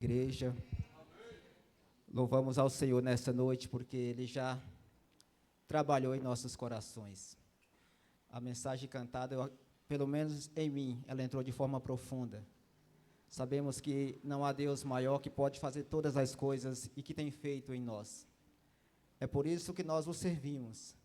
Igreja, louvamos ao Senhor nessa noite porque Ele já trabalhou em nossos corações. A mensagem cantada, pelo menos em mim, ela entrou de forma profunda. Sabemos que não há Deus maior que pode fazer todas as coisas e que tem feito em nós. É por isso que nós o servimos,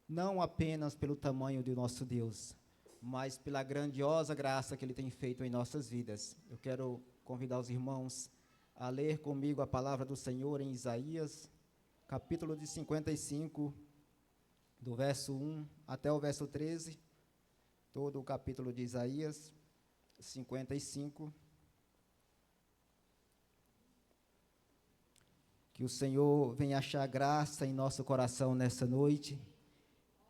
não apenas pelo tamanho do nosso Deus, mas pela grandiosa graça que Ele tem feito em nossas vidas. Eu quero convidar os irmãos a ler comigo a palavra do Senhor em Isaías, capítulo de 55, do verso 1 até o verso 13, todo o capítulo de Isaías 55. Que o Senhor venha achar graça em nosso coração nessa noite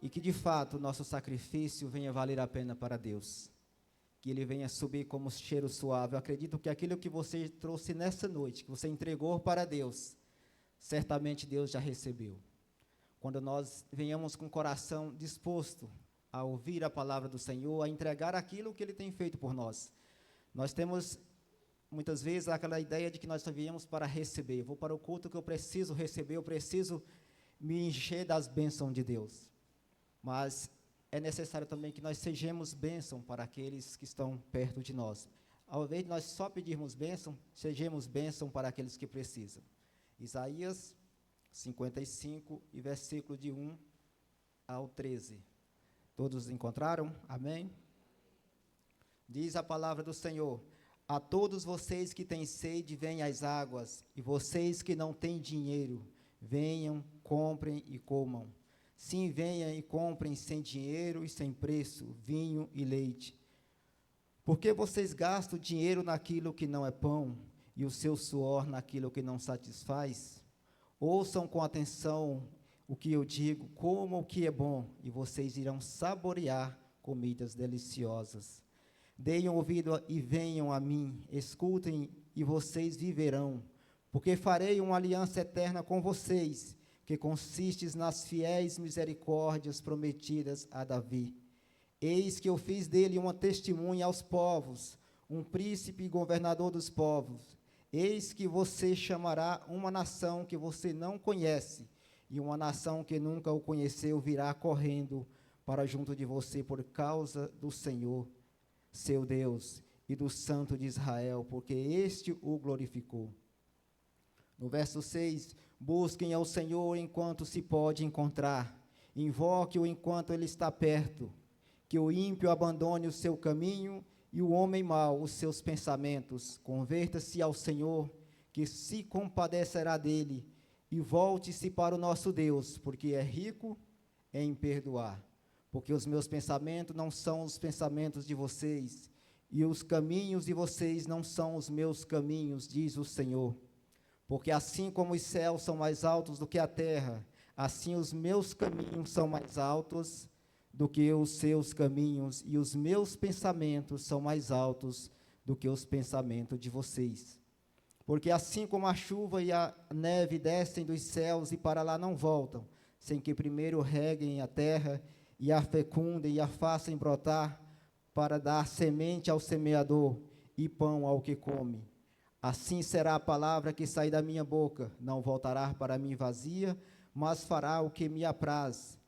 e que, de fato, o nosso sacrifício venha valer a pena para Deus. Que ele venha subir como cheiro suave. Eu acredito que aquilo que você trouxe nessa noite, que você entregou para Deus, certamente Deus já recebeu. Quando nós venhamos com o coração disposto a ouvir a palavra do Senhor, a entregar aquilo que Ele tem feito por nós. Nós temos, muitas vezes, aquela ideia de que nós só viemos para receber. Eu vou para o culto que eu preciso receber, eu preciso me encher das bênçãos de Deus. Mas é necessário também que nós sejamos bênção para aqueles que estão perto de nós. Ao invés de nós só pedirmos bênção, sejamos bênção para aqueles que precisam. Isaías 55, e versículo de 1 ao 13. Todos encontraram? Amém? Diz a palavra do Senhor: a todos vocês que têm sede, venham às águas, e vocês que não têm dinheiro, venham, comprem e comam. Sim, venham e comprem sem dinheiro e sem preço, vinho e leite. Porque vocês gastam dinheiro naquilo que não é pão, e o seu suor naquilo que não satisfaz? Ouçam com atenção o que eu digo, comam o que é bom, e vocês irão saborear comidas deliciosas. Deem ouvido e venham a mim, escutem e vocês viverão, porque farei uma aliança eterna com vocês, que consistes nas fiéis misericórdias prometidas a Davi. Eis que eu fiz dele uma testemunha aos povos, um príncipe e governador dos povos. Eis que você chamará uma nação que você não conhece, e uma nação que nunca o conheceu virá correndo para junto de você por causa do Senhor, seu Deus, e do Santo de Israel, porque este o glorificou. No verso 6, busquem ao Senhor enquanto se pode encontrar, invoque-o enquanto ele está perto, que o ímpio abandone o seu caminho e o homem mau os seus pensamentos. Converta-se ao Senhor, que se compadecerá dele, e volte-se para o nosso Deus, porque é rico em perdoar. Porque os meus pensamentos não são os pensamentos de vocês, e os caminhos de vocês não são os meus caminhos, diz o Senhor. Porque assim como os céus são mais altos do que a terra, assim os meus caminhos são mais altos do que os seus caminhos, e os meus pensamentos são mais altos do que os pensamentos de vocês. Porque assim como a chuva e a neve descem dos céus e para lá não voltam, sem que primeiro reguem a terra e a fecundem e a façam brotar, para dar semente ao semeador e pão ao que come, assim será a palavra que sai da minha boca, não voltará para mim vazia, mas fará o que me apraz,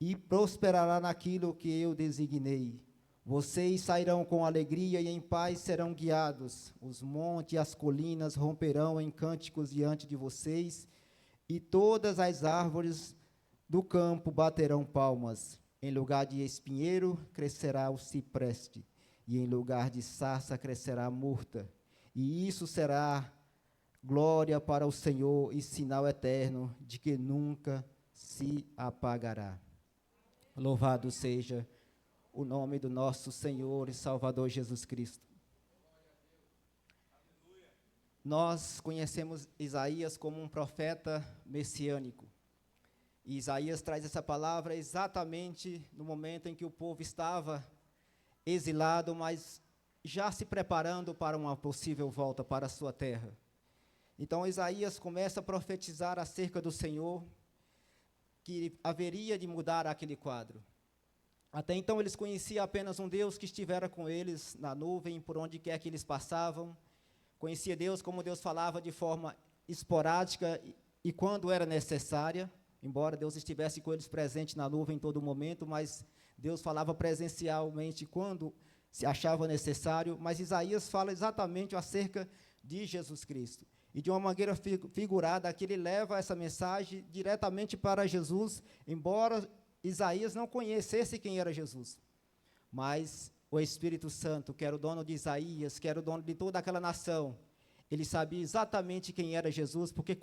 e prosperará naquilo que eu designei. Vocês sairão com alegria e em paz serão guiados. Os montes e as colinas romperão em cânticos diante de vocês, e todas as árvores do campo baterão palmas. Em lugar de espinheiro crescerá o cipreste, e em lugar de sarça crescerá a murta. E isso será glória para o Senhor e sinal eterno de que nunca se apagará. Louvado seja o nome do nosso Senhor e Salvador Jesus Cristo. Nós conhecemos Isaías como um profeta messiânico. E Isaías traz essa palavra exatamente no momento em que o povo estava exilado, mas já se preparando para uma possível volta para a sua terra. Então Isaías começa a profetizar acerca do Senhor, que haveria de mudar aquele quadro. Até então eles conheciam apenas um Deus que estivera com eles na nuvem, por onde quer que eles passavam, Conhecia Deus como Deus falava de forma esporádica e quando era necessária, embora Deus estivesse com eles presente na nuvem em todo momento, mas Deus falava presencialmente quando se achava necessário. Mas Isaías fala exatamente acerca de Jesus Cristo. E de uma maneira figurada, que ele leva essa mensagem diretamente para Jesus, embora Isaías não conhecesse quem era Jesus. Mas o Espírito Santo, que era o dono de Isaías, que era o dono de toda aquela nação, ele sabia exatamente quem era Jesus, porque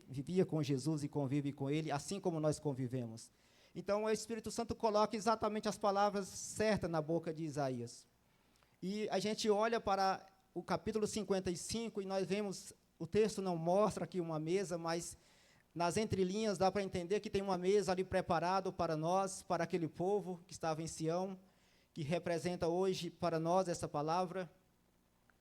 vivia com Jesus e convive com ele, assim como nós convivemos. Então, o Espírito Santo coloca exatamente as palavras certas na boca de Isaías. E a gente olha para o capítulo 55 e nós vemos, o texto não mostra aqui uma mesa, mas nas entrelinhas dá para entender que tem uma mesa ali preparada para nós, para aquele povo que estava em Sião, que representa hoje para nós essa palavra,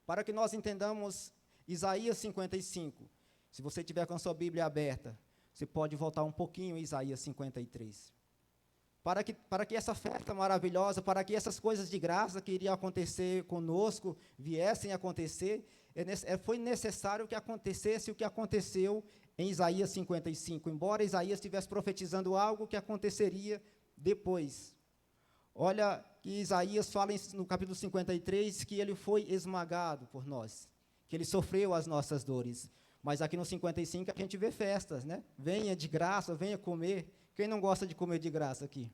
para que nós entendamos Isaías 55. Se você tiver com a sua Bíblia aberta, você pode voltar um pouquinho em Isaías 53. Para que essa festa maravilhosa, para que essas coisas de graça que iriam acontecer conosco, viessem a acontecer, foi necessário que acontecesse o que aconteceu em Isaías 55, embora Isaías estivesse profetizando algo que aconteceria depois. Olha que Isaías fala no capítulo 53 que ele foi esmagado por nós, que ele sofreu as nossas dores. Mas aqui no 55 a gente vê festas, né? Venha de graça, venha comer. Quem não gosta de comer de graça aqui?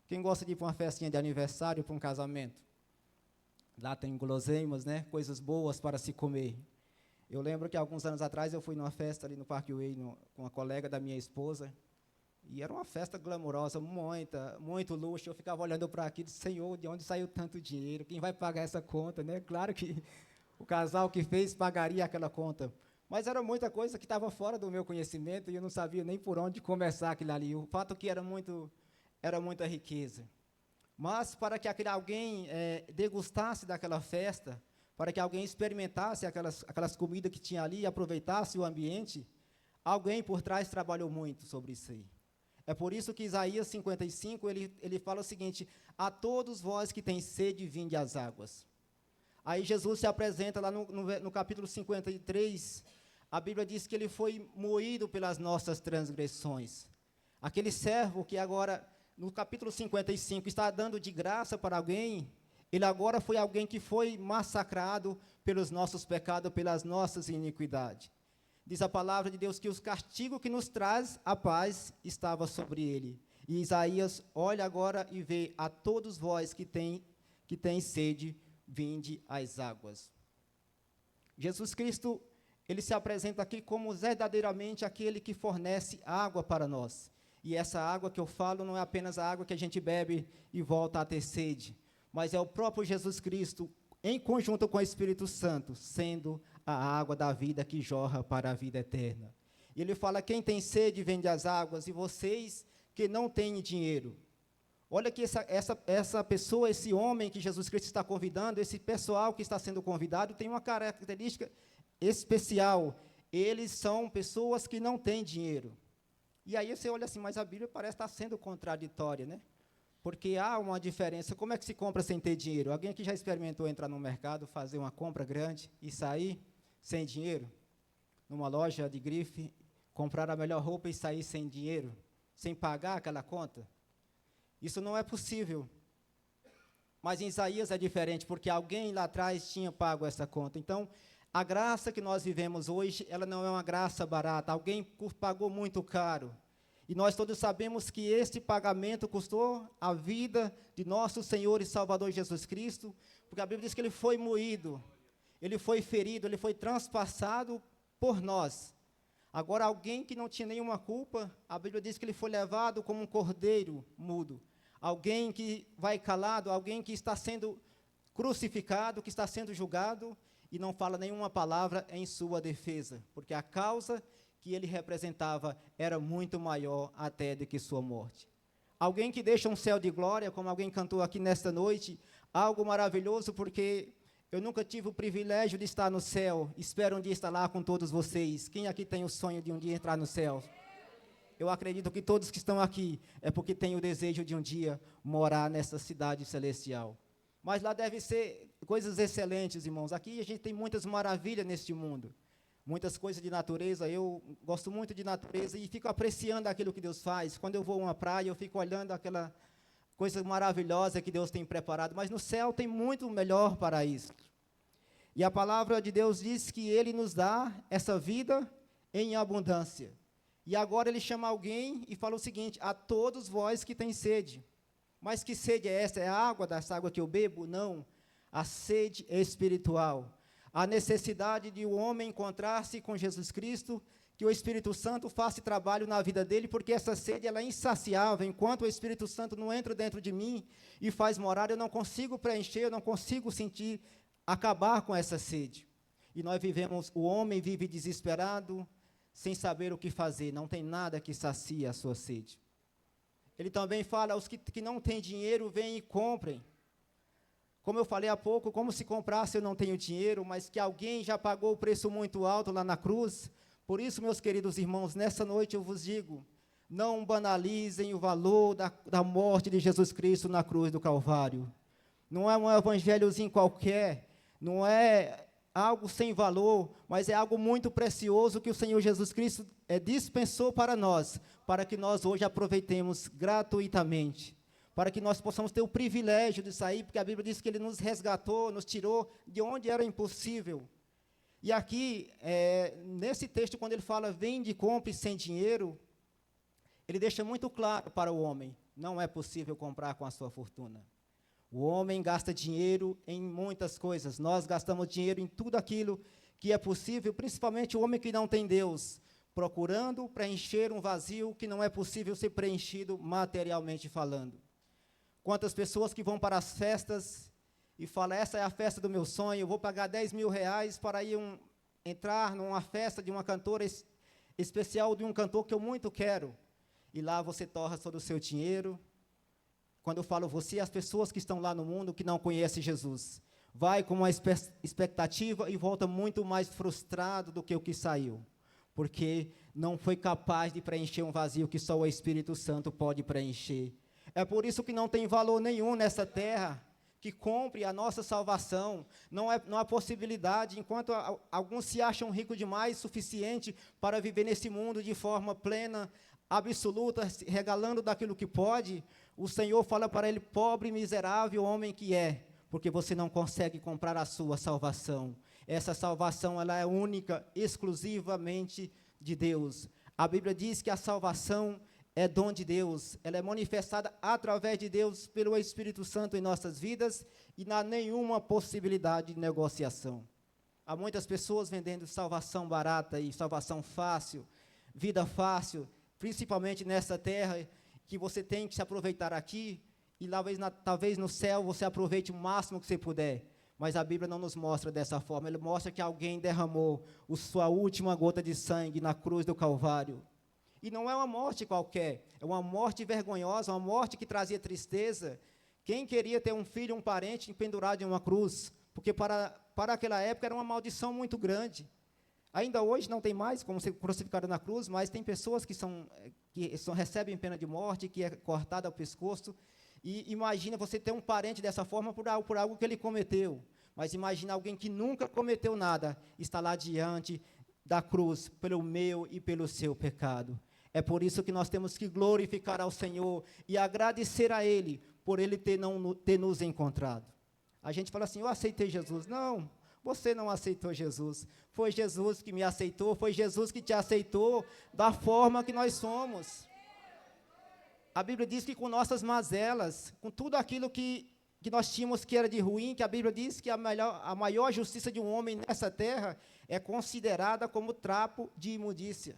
Quem gosta de ir para uma festinha de aniversário, para um casamento? Lá tem guloseimas, né? Coisas boas para se comer. Eu lembro que alguns anos atrás eu fui numa festa ali no Parkway com uma colega da minha esposa, e era uma festa glamourosa, muito luxo. Eu ficava olhando para aquilo e disse, Senhor, de onde saiu tanto dinheiro? Quem vai pagar essa conta, né? Claro que o casal que fez pagaria aquela conta. Mas era muita coisa que estava fora do meu conhecimento e eu não sabia nem por onde começar aquilo ali. O fato é que era muita riqueza. Mas para que alguém degustasse daquela festa, para que alguém experimentasse aquelas comidas que tinha ali e aproveitasse o ambiente, alguém por trás trabalhou muito sobre isso aí. É por isso que Isaías 55, ele fala o seguinte, a todos vós que têm sede, vinde às águas. Aí Jesus se apresenta lá no capítulo 53, a Bíblia diz que ele foi moído pelas nossas transgressões. Aquele servo que agora, no capítulo 55, está dando de graça para alguém, ele agora foi alguém que foi massacrado pelos nossos pecados, pelas nossas iniquidades. Diz a palavra de Deus que o castigo que nos traz a paz estava sobre ele. E Isaías olha agora e vê a todos vós que têm sede, vinde às águas. Jesus Cristo, ele se apresenta aqui como verdadeiramente aquele que fornece água para nós. E essa água que eu falo não é apenas a água que a gente bebe e volta a ter sede, mas é o próprio Jesus Cristo, em conjunto com o Espírito Santo, sendo a água da vida que jorra para a vida eterna. E ele fala, quem tem sede, vende as águas, e vocês que não têm dinheiro. Olha que essa pessoa, esse homem que Jesus Cristo está convidando, esse pessoal que está sendo convidado, tem uma característica especial. Eles são pessoas que não têm dinheiro. E aí você olha assim, mas a Bíblia parece estar sendo contraditória, né? Porque há uma diferença. Como é que se compra sem ter dinheiro? Alguém aqui já experimentou entrar no mercado, fazer uma compra grande e sair sem dinheiro? Numa loja de grife, comprar a melhor roupa e sair sem dinheiro? Sem pagar aquela conta? Isso não é possível. Mas em Isaías é diferente, porque alguém lá atrás tinha pago essa conta. Então, a graça que nós vivemos hoje, ela não é uma graça barata. Alguém pagou muito caro. E nós todos sabemos que este pagamento custou a vida de nosso Senhor e Salvador Jesus Cristo, porque a Bíblia diz que ele foi moído, ele foi ferido, ele foi transpassado por nós. Agora, alguém que não tinha nenhuma culpa, a Bíblia diz que ele foi levado como um cordeiro mudo. Alguém que vai calado, alguém que está sendo crucificado, que está sendo julgado, e não fala nenhuma palavra em sua defesa, porque a causa que ele representava era muito maior até do que sua morte. Alguém que deixa um céu de glória, como alguém cantou aqui nesta noite, algo maravilhoso, porque eu nunca tive o privilégio de estar no céu, espero um dia estar lá com todos vocês. Quem aqui tem o sonho de um dia entrar no céu? Eu acredito que todos que estão aqui é porque têm o desejo de um dia morar nessa cidade celestial. mas lá deve ser coisas excelentes, irmãos. Aqui a gente tem muitas maravilhas neste mundo, muitas coisas de natureza. Eu gosto muito de natureza e fico apreciando aquilo que Deus faz. Quando eu vou a uma praia, eu fico olhando aquela coisa maravilhosa que Deus tem preparado, mas no céu tem muito melhor para isso. E a palavra de Deus diz que Ele nos dá essa vida em abundância. E agora Ele chama alguém e fala o seguinte: a todos vós que têm sede. Mas que sede é essa? É a água, dessa água que eu bebo? Não. A sede espiritual. A necessidade de o homem encontrar-se com Jesus Cristo, que o Espírito Santo faça trabalho na vida dele, porque essa sede ela é insaciável. Enquanto o Espírito Santo não entra dentro de mim e faz morar, eu não consigo preencher, eu não consigo sentir, acabar com essa sede. E nós vivemos, o homem vive desesperado, sem saber o que fazer, não tem nada que sacie a sua sede. Ele também fala, os que não têm dinheiro, vêm e comprem. Como eu falei há pouco, como se comprasse eu não tenho dinheiro, mas que alguém já pagou o preço muito alto lá na cruz. Por isso, meus queridos irmãos, nessa noite eu vos digo, não banalizem o valor da morte de Jesus Cristo na cruz do Calvário. Não é um evangelhozinho qualquer, não é algo sem valor, mas é algo muito precioso que o Senhor Jesus Cristo dispensou para nós, para que nós hoje aproveitemos gratuitamente, para que nós possamos ter o privilégio de sair, porque a Bíblia diz que Ele nos resgatou, nos tirou de onde era impossível. E aqui, nesse texto, quando ele fala, vende e compre sem dinheiro, ele deixa muito claro para o homem, não é possível comprar com a sua fortuna. O homem gasta dinheiro em muitas coisas, nós gastamos dinheiro em tudo aquilo que é possível, principalmente o homem que não tem Deus, procurando preencher um vazio que não é possível ser preenchido materialmente falando. Quantas pessoas que vão para as festas e falam, essa é a festa do meu sonho, eu vou pagar 10 mil reais para entrar numa festa de uma cantora especial, de um cantor que eu muito quero, e lá você torra todo o seu dinheiro. Quando eu falo você, as pessoas que estão lá no mundo que não conhecem Jesus, vai com uma expectativa e volta muito mais frustrado do que o que saiu, porque não foi capaz de preencher um vazio que só o Espírito Santo pode preencher. É por isso que não tem valor nenhum nessa terra que compre a nossa salvação. Não há possibilidade, enquanto alguns se acham ricos demais, suficiente para viver nesse mundo de forma plena, absoluta, regalando daquilo que pode, o Senhor fala para ele, pobre, miserável homem que é, porque você não consegue comprar a sua salvação. Essa salvação ela é única, exclusivamente de Deus. A Bíblia diz que a salvação é dom de Deus, ela é manifestada através de Deus pelo Espírito Santo em nossas vidas e não há nenhuma possibilidade de negociação. Há muitas pessoas vendendo salvação barata e salvação fácil, vida fácil, principalmente nessa terra, que você tem que se aproveitar aqui e talvez no céu você aproveite o máximo que você puder. Mas a Bíblia não nos mostra dessa forma, ela mostra que alguém derramou a sua última gota de sangue na cruz do Calvário. E não é uma morte qualquer, é uma morte vergonhosa, uma morte que trazia tristeza. Quem queria ter um filho, um parente pendurado em uma cruz? Porque para aquela época era uma maldição muito grande. Ainda hoje não tem mais como ser crucificado na cruz, mas tem pessoas que recebem pena de morte, que é cortada ao pescoço. E imagina você ter um parente dessa forma por algo que ele cometeu. Mas imagina alguém que nunca cometeu nada, está lá diante da cruz, pelo meu e pelo seu pecado. É por isso que nós temos que glorificar ao Senhor e agradecer a Ele, por Ele ter nos encontrado. A gente fala assim, eu aceitei Jesus. Não, você não aceitou Jesus. Foi Jesus que me aceitou, foi Jesus que te aceitou da forma que nós somos. A Bíblia diz que com nossas mazelas, com tudo aquilo que nós tínhamos que era de ruim, que a Bíblia diz que a maior justiça de um homem nessa terra é considerada como trapo de imundícia.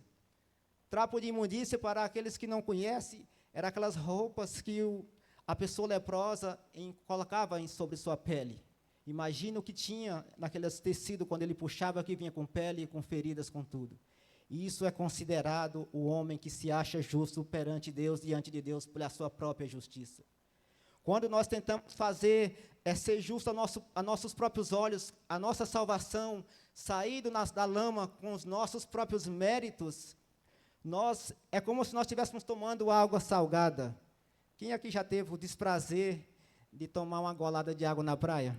Trapo de imundícia, para aqueles que não conhecem, eram aquelas roupas que a pessoa leprosa colocava sobre sua pele. Imagina o que tinha naqueles tecidos, quando ele puxava, que vinha com pele, com feridas, com tudo. E isso é considerado o homem que se acha justo perante Deus, diante de Deus, pela sua própria justiça. Quando nós tentamos ser justo a nossos próprios olhos, a nossa salvação, sair da lama com os nossos próprios méritos, é como se nós estivéssemos tomando água salgada. Quem aqui já teve o desprazer de tomar uma golada de água na praia?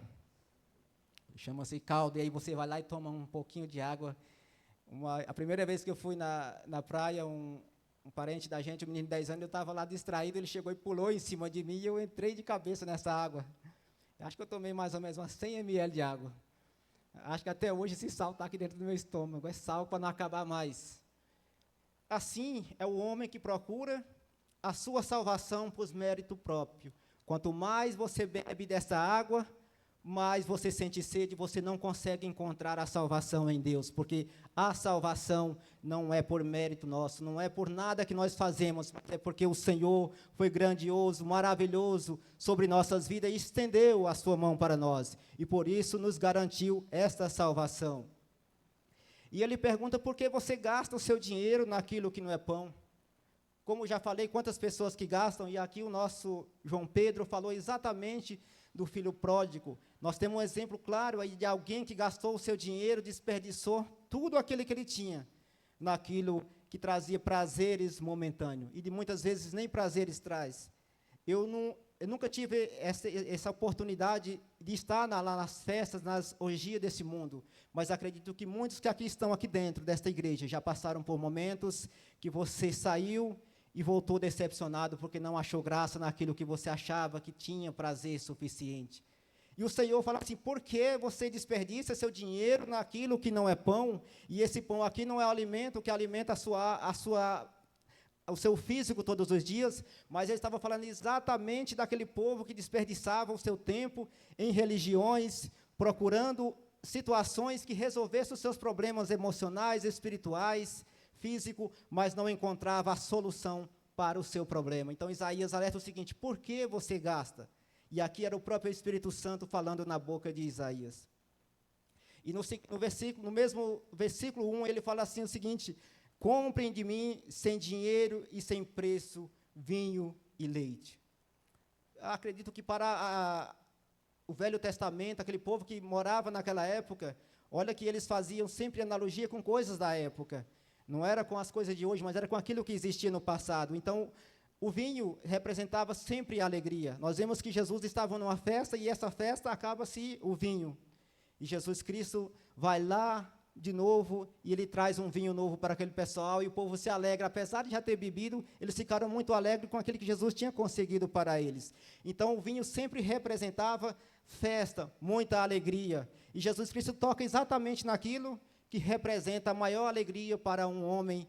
Chama-se caldo, e aí você vai lá e toma um pouquinho de água. A primeira vez que eu fui na praia, um parente da gente, um menino de 10 anos, eu estava lá distraído, ele chegou e pulou em cima de mim, e eu entrei de cabeça nessa água. Acho que eu tomei mais ou menos umas 100 ml de água. Acho que até hoje esse sal está aqui dentro do meu estômago, é sal para não acabar mais. Assim é o homem que procura a sua salvação por mérito próprio. Quanto mais você bebe dessa água, mais você sente sede, você não consegue encontrar a salvação em Deus, porque a salvação não é por mérito nosso, não é por nada que nós fazemos, mas é porque o Senhor foi grandioso, maravilhoso sobre nossas vidas e estendeu a sua mão para nós, e por isso nos garantiu esta salvação. E ele pergunta por que você gasta o seu dinheiro naquilo que não é pão. Como já falei, quantas pessoas que gastam, e aqui o nosso João Pedro falou exatamente do filho pródigo. Nós temos um exemplo claro aí de alguém que gastou o seu dinheiro, desperdiçou tudo aquilo que ele tinha, naquilo que trazia prazeres momentâneos, e de muitas vezes nem prazeres traz. Eu nunca tive essa oportunidade de estar lá nas festas, nas orgias desse mundo, mas acredito que muitos que estão aqui dentro desta igreja já passaram por momentos que você saiu e voltou decepcionado porque não achou graça naquilo que você achava que tinha prazer suficiente. E o Senhor fala assim, por que você desperdiça seu dinheiro naquilo que não é pão? E esse pão aqui não é o alimento que alimenta o seu físico todos os dias, mas ele estava falando exatamente daquele povo que desperdiçava o seu tempo em religiões, procurando situações que resolvessem os seus problemas emocionais, espirituais, físico, mas não encontrava a solução para o seu problema. Então, Isaías alerta o seguinte, por que você gasta? E aqui era o próprio Espírito Santo falando na boca de Isaías. E no mesmo versículo 1, ele fala assim o seguinte, comprem de mim, sem dinheiro e sem preço, vinho e leite. Acredito que para o Velho Testamento, aquele povo que morava naquela época, olha que eles faziam sempre analogia com coisas da época. Não era com as coisas de hoje, mas era com aquilo que existia no passado. Então, o vinho representava sempre a alegria. Nós vemos que Jesus estava numa festa, e essa festa acaba-se o vinho. E Jesus Cristo vai lá de novo, e ele traz um vinho novo para aquele pessoal, e o povo se alegra. Apesar de já ter bebido, eles ficaram muito alegres com aquilo que Jesus tinha conseguido para eles. Então, o vinho sempre representava festa, muita alegria. E Jesus Cristo toca exatamente naquilo que representa a maior alegria para um homem,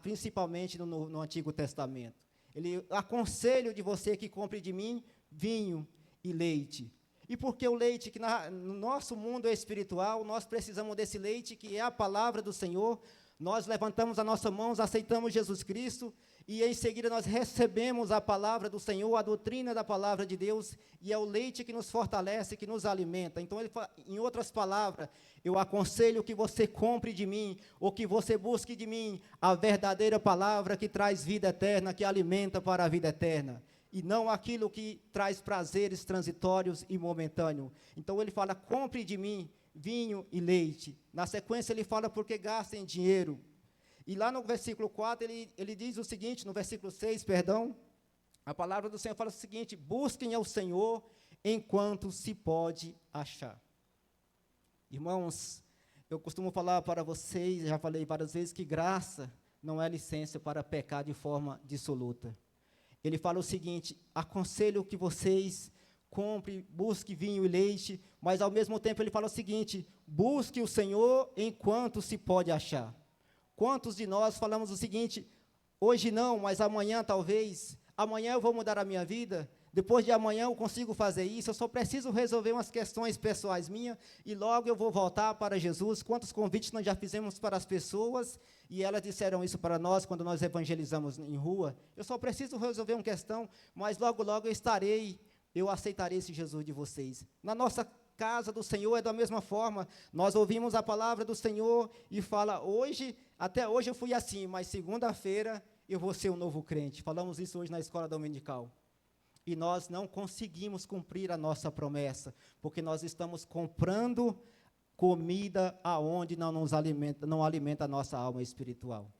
principalmente no Antigo Testamento. Ele aconselho de você que compre de mim vinho e leite. E porque o leite, que no nosso mundo é espiritual, nós precisamos desse leite, que é a palavra do Senhor. Nós levantamos as nossas mãos, aceitamos Jesus Cristo, e em seguida nós recebemos a palavra do Senhor, a doutrina da palavra de Deus, e é o leite que nos fortalece, que nos alimenta. Então, ele fala, em outras palavras, eu aconselho que você compre de mim, ou que você busque de mim, a verdadeira palavra que traz vida eterna, que alimenta para a vida eterna, e não aquilo que traz prazeres transitórios e momentâneos. Então, ele fala, compre de mim vinho e leite. Na sequência, ele fala, porque gastem dinheiro. E lá no versículo 4, ele diz o seguinte, no versículo 6, perdão, a palavra do Senhor fala o seguinte, busquem ao Senhor enquanto se pode achar. Irmãos, eu costumo falar para vocês, já falei várias vezes, que graça não é licença para pecar de forma dissoluta. Ele fala o seguinte, aconselho que vocês compre, busque vinho e leite, mas ao mesmo tempo ele fala o seguinte, busque o Senhor enquanto se pode achar. Quantos de nós falamos o seguinte, hoje não, mas amanhã talvez, amanhã eu vou mudar a minha vida, depois de amanhã eu consigo fazer isso, eu só preciso resolver umas questões pessoais minhas, e logo eu vou voltar para Jesus. Quantos convites nós já fizemos para as pessoas, e elas disseram isso para nós, quando nós evangelizamos em rua, eu só preciso resolver uma questão, mas logo eu aceitarei esse Jesus de vocês. Na nossa casa do Senhor é da mesma forma, nós ouvimos a palavra do Senhor, e fala, até hoje eu fui assim, mas segunda-feira eu vou ser um novo crente. Falamos isso hoje na escola dominical. E nós não conseguimos cumprir a nossa promessa, porque nós estamos comprando comida aonde não alimenta a nossa alma espiritual.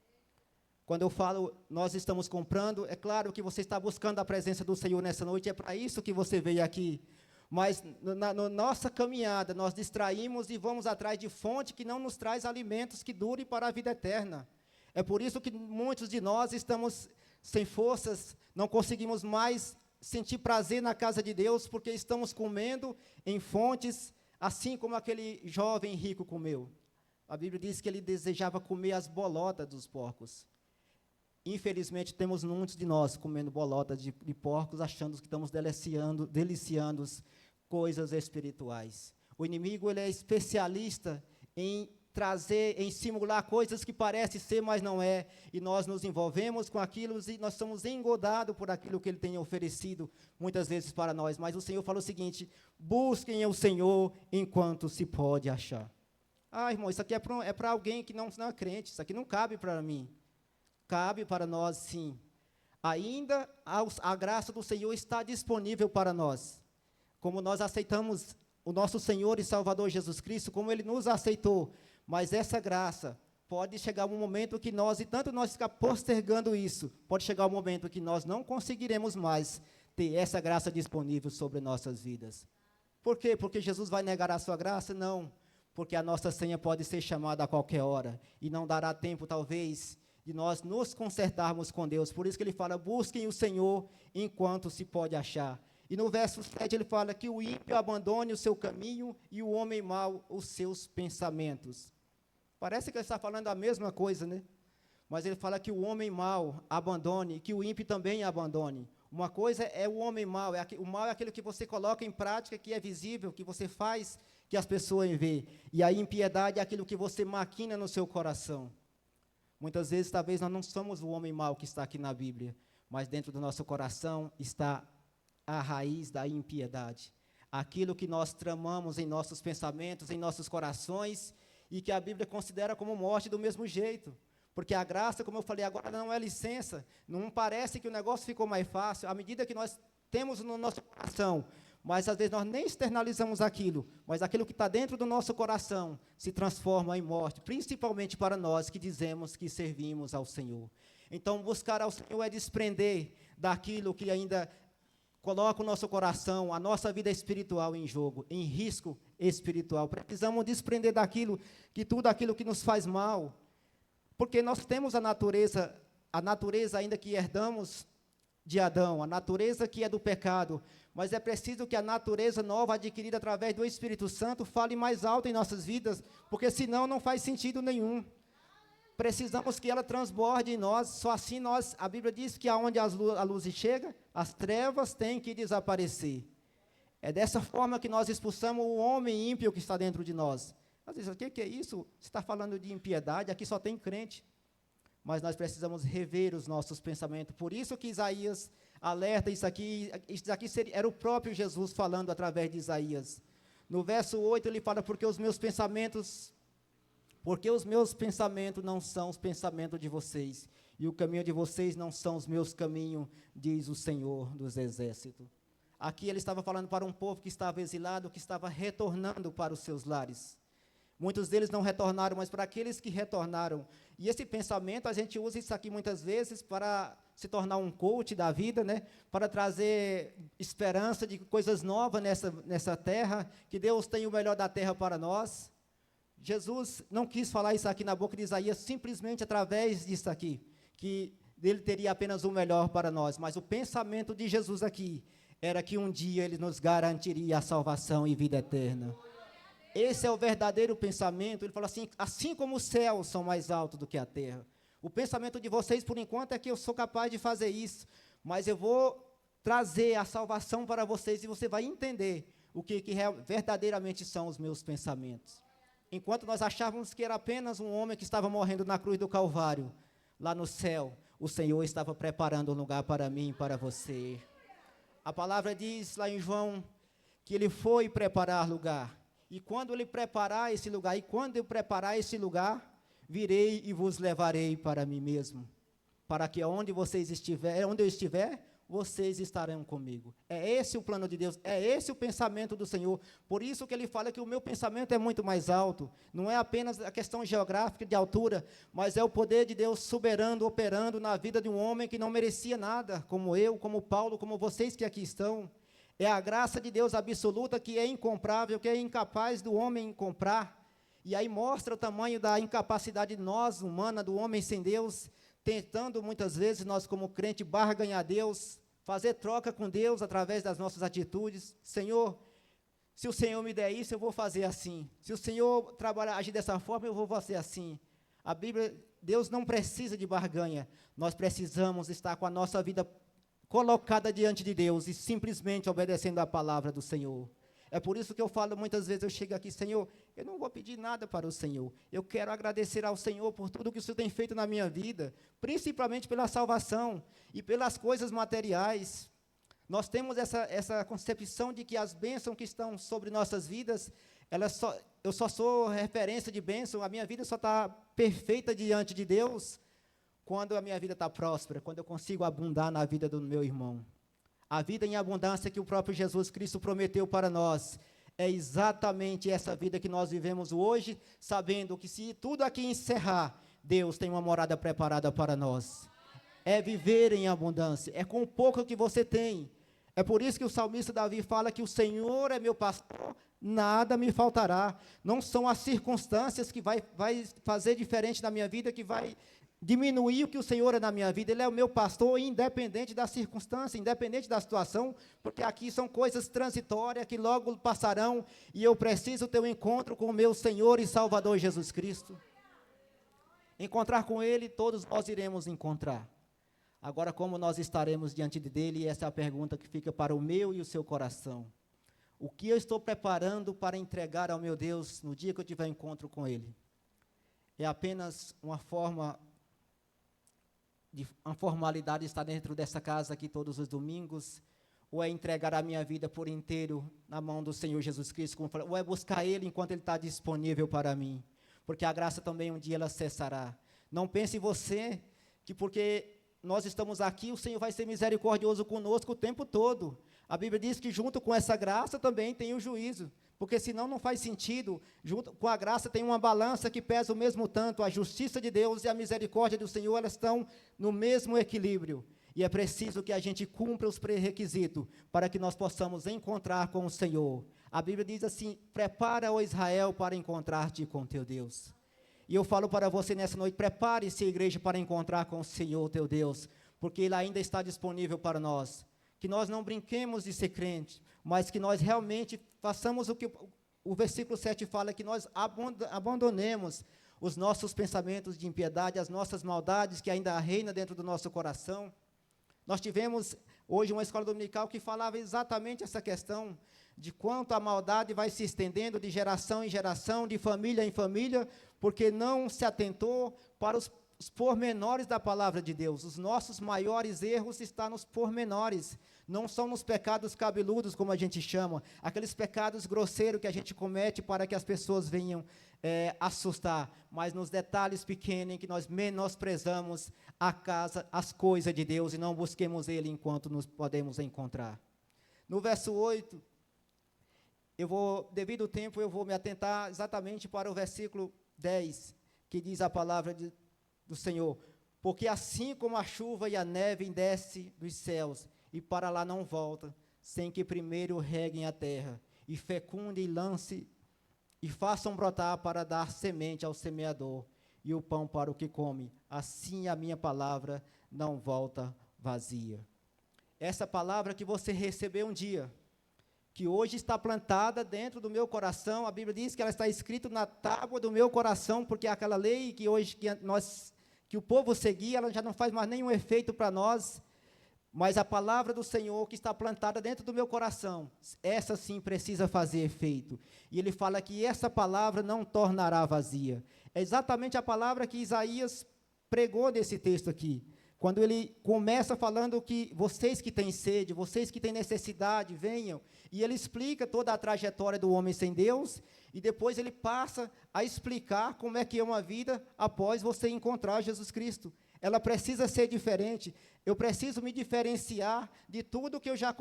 Quando eu falo, nós estamos comprando, é claro que você está buscando a presença do Senhor nessa noite, é para isso que você veio aqui. Mas na nossa caminhada, nós distraímos e vamos atrás de fonte que não nos traz alimentos que durem para a vida eterna. É por isso que muitos de nós estamos sem forças, não conseguimos mais sentir prazer na casa de Deus, porque estamos comendo em fontes, assim como aquele jovem rico comeu. A Bíblia diz que ele desejava comer as bolotas dos porcos. Infelizmente, temos muitos de nós comendo bolotas de porcos, achando que estamos deliciando coisas espirituais. O inimigo, ele é especialista em trazer, em simular coisas que parecem ser, mas não é. E nós nos envolvemos com aquilo e nós somos engodados por aquilo que ele tem oferecido, muitas vezes para nós. Mas o Senhor falou o seguinte: busquem o Senhor enquanto se pode achar. Ah, irmão, isso aqui é para alguém que não é crente, isso aqui não cabe para mim. Cabe para nós, sim. Ainda a graça do Senhor está disponível para nós. Como nós aceitamos o nosso Senhor e Salvador Jesus Cristo, como Ele nos aceitou. Mas essa graça pode chegar um momento que nós, e tanto nós ficar postergando isso, pode chegar um momento que nós não conseguiremos mais ter essa graça disponível sobre nossas vidas. Por quê? Porque Jesus vai negar a sua graça? Não. Porque a nossa senha pode ser chamada a qualquer hora. E não dará tempo, talvez, de nós nos consertarmos com Deus. Por isso que ele fala, busquem o Senhor enquanto se pode achar. E no verso 7 ele fala que o ímpio abandone o seu caminho e o homem mau os seus pensamentos. Parece que ele está falando a mesma coisa, né? Mas ele fala que o homem mau abandone, que o ímpio também abandone. Uma coisa é o homem mau, o mal é aquilo que você coloca em prática, que é visível, que você faz, que as pessoas veem. E a impiedade é aquilo que você maquina no seu coração. Muitas vezes, talvez, nós não somos o homem mau que está aqui na Bíblia, mas dentro do nosso coração está a raiz da impiedade. Aquilo que nós tramamos em nossos pensamentos, em nossos corações, e que a Bíblia considera como morte do mesmo jeito. Porque a graça, como eu falei agora, não é licença. Não parece que o negócio ficou mais fácil, à medida que nós temos no nosso coração. Mas, às vezes, nós nem externalizamos aquilo, mas aquilo que está dentro do nosso coração se transforma em morte, principalmente para nós que dizemos que servimos ao Senhor. Então, buscar ao Senhor é desprender daquilo que ainda coloca o nosso coração, a nossa vida espiritual em jogo, em risco espiritual. Precisamos desprender daquilo, tudo aquilo que nos faz mal, porque nós temos a natureza ainda que herdamos de Adão, a natureza que é do pecado, mas é preciso que a natureza nova adquirida através do Espírito Santo fale mais alto em nossas vidas, porque senão não faz sentido nenhum. Precisamos que ela transborde em nós, só assim a Bíblia diz que aonde a luz chega, as trevas têm que desaparecer. É dessa forma que nós expulsamos o homem ímpio que está dentro de nós. Às vezes, o que é isso? Você está falando de impiedade, aqui só tem crente. Mas nós precisamos rever os nossos pensamentos. Por isso que Isaías alerta isso aqui era o próprio Jesus falando através de Isaías. No verso 8 ele fala, porque os meus pensamentos não são os pensamentos de vocês, e o caminho de vocês não são os meus caminhos, diz o Senhor dos Exércitos. Aqui ele estava falando para um povo que estava exilado, que estava retornando para os seus lares. Muitos deles não retornaram, mas para aqueles que retornaram. E esse pensamento, a gente usa isso aqui muitas vezes para se tornar um coach da vida, né? Para trazer esperança de coisas novas nessa terra, que Deus tem o melhor da terra para nós. Jesus não quis falar isso aqui na boca de Isaías simplesmente através disso aqui, que ele teria apenas o melhor para nós, mas o pensamento de Jesus aqui era que um dia ele nos garantiria a salvação e vida eterna. Esse é o verdadeiro pensamento. Ele falou assim como os céus são mais altos do que a terra. O pensamento de vocês, por enquanto, é que eu sou capaz de fazer isso, mas eu vou trazer a salvação para vocês e você vai entender o que verdadeiramente são os meus pensamentos. Enquanto nós achávamos que era apenas um homem que estava morrendo na cruz do Calvário, lá no céu, o Senhor estava preparando um lugar para mim e para você. A palavra diz lá em João que ele foi preparar lugar. E quando ele preparar esse lugar, virei e vos levarei para mim mesmo, para que onde eu estiver, vocês estarão comigo. É esse o plano de Deus, é esse o pensamento do Senhor. Por isso que ele fala que o meu pensamento é muito mais alto. Não é apenas a questão geográfica de altura, mas é o poder de Deus soberano, operando na vida de um homem que não merecia nada, como eu, como Paulo, como vocês que aqui estão. É a graça de Deus absoluta que é incomprável, que é incapaz do homem comprar. E aí mostra o tamanho da incapacidade de nós, humana, do homem sem Deus, tentando muitas vezes nós como crente barganhar Deus, fazer troca com Deus através das nossas atitudes. Senhor, se o Senhor me der isso, eu vou fazer assim. Se o Senhor agir dessa forma, eu vou fazer assim. A Bíblia, Deus não precisa de barganha. Nós precisamos estar com a nossa vida colocada diante de Deus e simplesmente obedecendo a palavra do Senhor. É por isso que eu falo muitas vezes, eu chego aqui, Senhor, eu não vou pedir nada para o Senhor. Eu quero agradecer ao Senhor por tudo que o Senhor tem feito na minha vida, principalmente pela salvação e pelas coisas materiais. Nós temos essa concepção de que as bênçãos que estão sobre nossas vidas, eu só sou referência de bênção, a minha vida só está perfeita diante de Deus quando a minha vida está próspera, quando eu consigo abundar na vida do meu irmão. A vida em abundância que o próprio Jesus Cristo prometeu para nós, é exatamente essa vida que nós vivemos hoje, sabendo que se tudo aqui encerrar, Deus tem uma morada preparada para nós. É viver em abundância, é com o pouco que você tem. É por isso que o salmista Davi fala que o Senhor é meu pastor, nada me faltará. Não são as circunstâncias que vai fazer diferente na minha vida, que vai diminuir o que o Senhor é na minha vida. Ele é o meu pastor, independente da circunstância, independente da situação, porque aqui são coisas transitórias que logo passarão, e eu preciso ter um encontro com o meu Senhor e Salvador Jesus Cristo. Encontrar com Ele, todos nós iremos encontrar. Agora, como nós estaremos diante dele, essa é a pergunta que fica para o meu e o seu coração. O que eu estou preparando para entregar ao meu Deus no dia que eu tiver encontro com Ele? É apenas uma formalidade de estar dentro dessa casa aqui todos os domingos, ou é entregar a minha vida por inteiro na mão do Senhor Jesus Cristo, ou é buscar Ele enquanto Ele está disponível para mim, porque a graça também um dia ela cessará. Não pense você que porque nós estamos aqui, o Senhor vai ser misericordioso conosco o tempo todo. A Bíblia diz que junto com essa graça também tem o juízo, porque senão não faz sentido. Junto com a graça tem uma balança que pesa o mesmo tanto. A justiça de Deus e a misericórdia do Senhor, elas estão no mesmo equilíbrio. E é preciso que a gente cumpra os pré-requisitos para que nós possamos encontrar com o Senhor. A Bíblia diz assim: prepara, ó Israel, para encontrar-te com teu Deus. E eu falo para você nessa noite, prepare-se, igreja, para encontrar com o Senhor, teu Deus, porque Ele ainda está disponível para nós. Que nós não brinquemos de ser crente, mas que nós realmente façamos o que o versículo 7 fala, que nós abandonemos os nossos pensamentos de impiedade, as nossas maldades que ainda reinam dentro do nosso coração. Nós tivemos hoje uma escola dominical que falava exatamente essa questão, de quanto a maldade vai se estendendo de geração em geração, de família em família, porque não se atentou para os pormenores da palavra de Deus. Os nossos maiores erros estão nos pormenores, não são nos pecados cabeludos, como a gente chama, aqueles pecados grosseiros que a gente comete para que as pessoas venham assustar, mas nos detalhes pequenos em que nós menosprezamos a casa, as coisas de Deus, e não busquemos Ele enquanto nos podemos encontrar. No verso 8, devido ao tempo, eu vou me atentar exatamente para o versículo 10, que diz a palavra do Senhor: porque assim como a chuva e a neve desce dos céus, e para lá não volta, sem que primeiro reguem a terra, e fecundem e lance, e façam brotar para dar semente ao semeador, e o pão para o que come, assim a minha palavra não volta vazia. Essa palavra que você recebeu um dia, que hoje está plantada dentro do meu coração, a Bíblia diz que ela está escrita na tábua do meu coração, porque aquela lei que hoje que o povo seguia, ela já não faz mais nenhum efeito para nós, mas a palavra do Senhor que está plantada dentro do meu coração, essa sim precisa fazer efeito. E ele fala que essa palavra não tornará vazia. É exatamente a palavra que Isaías pregou nesse texto aqui, quando ele começa falando que vocês que têm sede, vocês que têm necessidade, venham, e ele explica toda a trajetória do homem sem Deus, e depois ele passa a explicar como é que é uma vida após você encontrar Jesus Cristo. Ela precisa ser diferente, eu preciso me diferenciar de tudo que eu já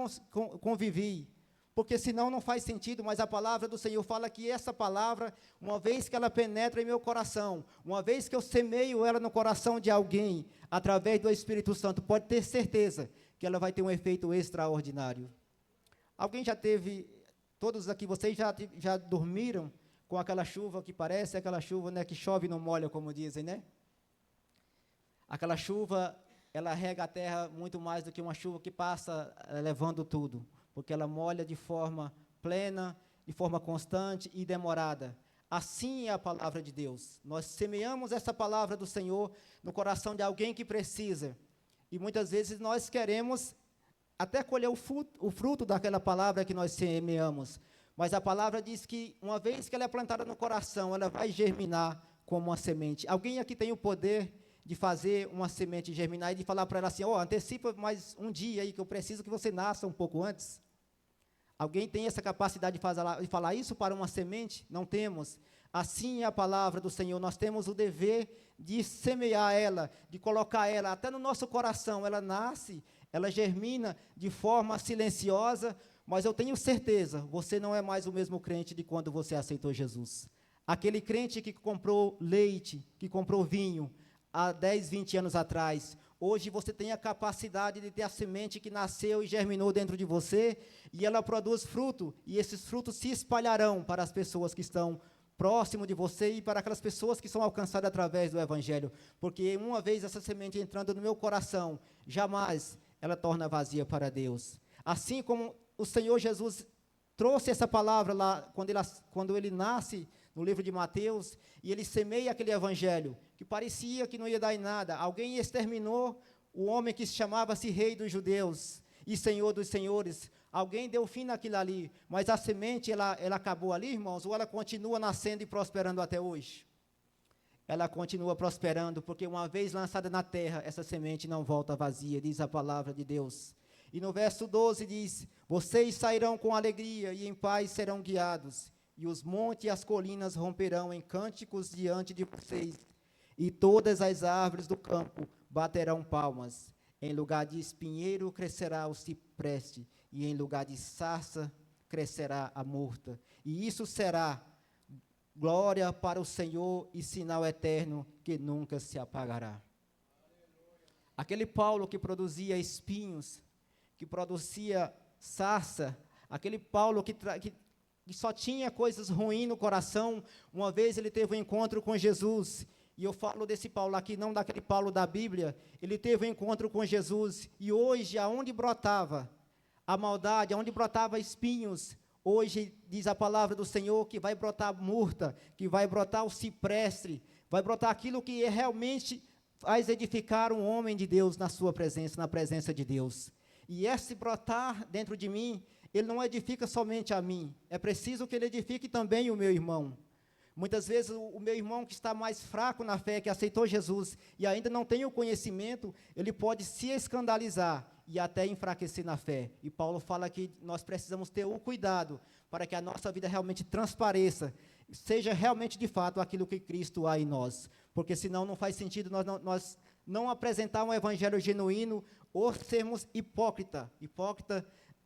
convivi, porque senão não faz sentido, mas a palavra do Senhor fala que essa palavra, uma vez que ela penetra em meu coração, uma vez que eu semeio ela no coração de alguém, através do Espírito Santo, pode ter certeza que ela vai ter um efeito extraordinário. Alguém já teve, todos aqui, vocês já dormiram com aquela chuva que parece aquela chuva, né, que chove e não molha, como dizem, né? Aquela chuva, ela rega a terra muito mais do que uma chuva que passa levando tudo, porque ela molha de forma plena, de forma constante e demorada. Assim é a palavra de Deus. Nós semeamos essa palavra do Senhor no coração de alguém que precisa. E muitas vezes nós queremos até colher o fruto daquela palavra que nós semeamos. Mas a palavra diz que uma vez que ela é plantada no coração, ela vai germinar como uma semente. Alguém aqui tem o poder de fazer uma semente germinar e de falar para ela assim, antecipa mais um dia aí que eu preciso que você nasça um pouco antes? Alguém tem essa capacidade de falar isso para uma semente? Não temos. Assim é a palavra do Senhor, nós temos o dever de semear ela, de colocar ela até no nosso coração. Ela nasce, ela germina de forma silenciosa, mas eu tenho certeza, você não é mais o mesmo crente de quando você aceitou Jesus. Aquele crente que comprou leite, que comprou vinho, há 10, 20 anos atrás, hoje você tem a capacidade de ter a semente que nasceu e germinou dentro de você, e ela produz fruto, e esses frutos se espalharão para as pessoas que estão próximo de você e para aquelas pessoas que são alcançadas através do Evangelho, porque uma vez essa semente entrando no meu coração, jamais ela torna vazia para Deus. Assim como o Senhor Jesus trouxe essa palavra lá, quando ele nasce no livro de Mateus, e ele semeia aquele Evangelho, que parecia que não ia dar em nada. Alguém exterminou o homem que chamava-se Rei dos Judeus e Senhor dos Senhores. Alguém deu fim naquilo ali, mas a semente, ela acabou ali, irmãos, ou ela continua nascendo e prosperando até hoje? Ela continua prosperando, porque uma vez lançada na terra, essa semente não volta vazia, diz a palavra de Deus. E no verso 12 diz, vocês sairão com alegria e em paz serão guiados, e os montes e as colinas romperão em cânticos diante de vocês, e todas as árvores do campo baterão palmas. Em lugar de espinheiro crescerá o cipreste, e em lugar de sarça crescerá a murta. E isso será glória para o Senhor e sinal eterno que nunca se apagará. Aquele Paulo que produzia espinhos, que produzia sarça, aquele Paulo que só tinha coisas ruins no coração, uma vez ele teve um encontro com Jesus. E eu falo desse Paulo aqui, não daquele Paulo da Bíblia. Ele teve um encontro com Jesus, e hoje, aonde brotava a maldade, aonde brotava espinhos, hoje diz a palavra do Senhor que vai brotar murta, que vai brotar o cipreste, vai brotar aquilo que realmente faz edificar um homem de Deus na sua presença, na presença de Deus. E esse brotar dentro de mim, ele não edifica somente a mim, é preciso que ele edifique também o meu irmão. Muitas vezes o meu irmão que está mais fraco na fé, que aceitou Jesus e ainda não tem o conhecimento, ele pode se escandalizar e até enfraquecer na fé. E Paulo fala que nós precisamos ter o cuidado para que a nossa vida realmente transpareça, seja realmente de fato aquilo que Cristo há em nós, porque senão não faz sentido nós não apresentar um evangelho genuíno ou sermos hipócrita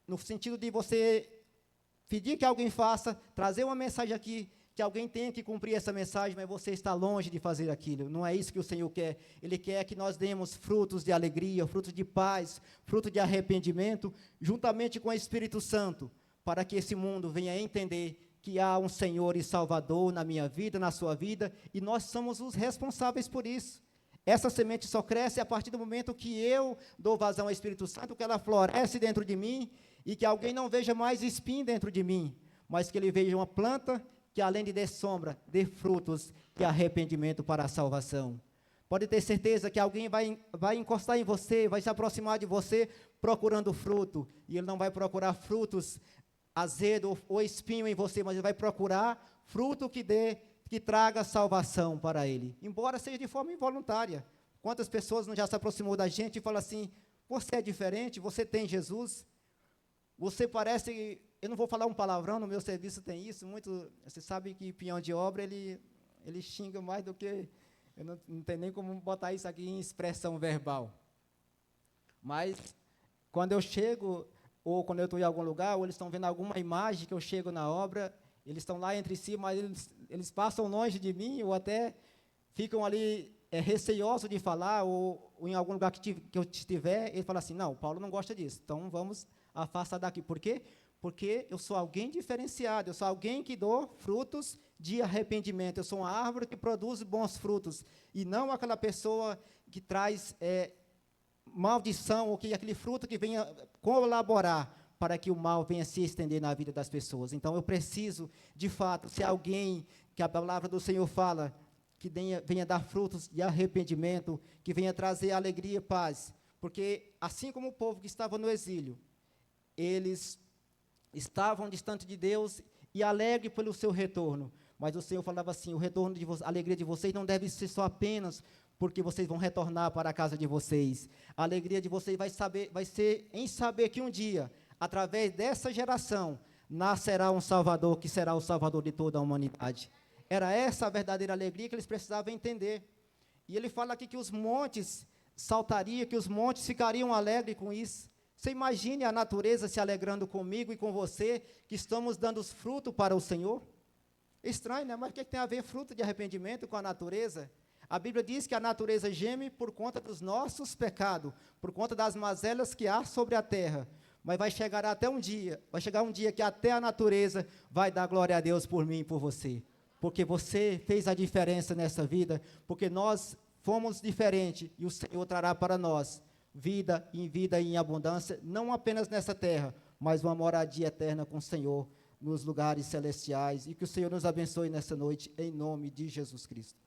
no sentido de você pedir que alguém faça, trazer uma mensagem aqui, que alguém tenha que cumprir essa mensagem, mas você está longe de fazer aquilo. Não é isso que o Senhor quer. Ele quer que nós demos frutos de alegria, frutos de paz, fruto de arrependimento, juntamente com o Espírito Santo, para que esse mundo venha entender que há um Senhor e Salvador na minha vida, na sua vida, e nós somos os responsáveis por isso. Essa semente só cresce a partir do momento que eu dou vazão ao Espírito Santo, que ela floresce dentro de mim, e que alguém não veja mais espinho dentro de mim, mas que ele veja uma planta que além de dar sombra, dê frutos de arrependimento para a salvação. Pode ter certeza que alguém vai encostar em você, vai se aproximar de você procurando fruto, e ele não vai procurar frutos azedo ou espinho em você, mas ele vai procurar fruto que traga salvação para ele, embora seja de forma involuntária, Quantas pessoas não já se aproximou da gente e falam assim, você é diferente, você tem Jesus, você parece, eu não vou falar um palavrão, no meu serviço tem isso, muito, você sabe que peão de obra, ele xinga mais do que, eu não tenho nem como botar isso aqui em expressão verbal. Mas, quando eu chego, ou quando eu estou em algum lugar, ou eles estão vendo alguma imagem que eu chego na obra, eles estão lá entre si, mas eles passam longe de mim, ou até ficam ali receiosos de falar, ou em algum lugar que eu estiver, ele fala assim, não, Paulo não gosta disso, então vamos afastar daqui. Por quê? Porque eu sou alguém diferenciado, eu sou alguém que dou frutos de arrependimento, eu sou uma árvore que produz bons frutos, e não aquela pessoa que traz maldição, ou que aquele fruto que venha colaborar para que o mal venha se estender na vida das pessoas. Então, eu preciso, de fato, ser alguém que a palavra do Senhor fala, que venha dar frutos de arrependimento, que venha trazer alegria e paz. Porque, assim como o povo que estava no exílio, eles estavam distante de Deus e alegre pelo seu retorno. Mas o Senhor falava assim, o retorno a alegria de vocês não deve ser só apenas porque vocês vão retornar para a casa de vocês. A alegria de vocês vai ser em saber que um dia, através dessa geração, nascerá um Salvador, que será o Salvador de toda a humanidade. Era essa a verdadeira alegria que eles precisavam entender. E ele fala aqui que os montes saltariam, que os montes ficariam alegres com isso. Você imagine a natureza se alegrando comigo e com você, que estamos dando os frutos para o Senhor? Estranho, né? Mas o que tem a ver fruto de arrependimento com a natureza? A Bíblia diz que a natureza geme por conta dos nossos pecados, por conta das mazelas que há sobre a terra. Mas vai chegar um dia que até a natureza vai dar glória a Deus por mim e por você. Porque você fez a diferença nessa vida, porque nós fomos diferentes e o Senhor trará para nós vida e em abundância, não apenas nessa terra, mas uma moradia eterna com o Senhor nos lugares celestiais, e que o Senhor nos abençoe nessa noite, em nome de Jesus Cristo.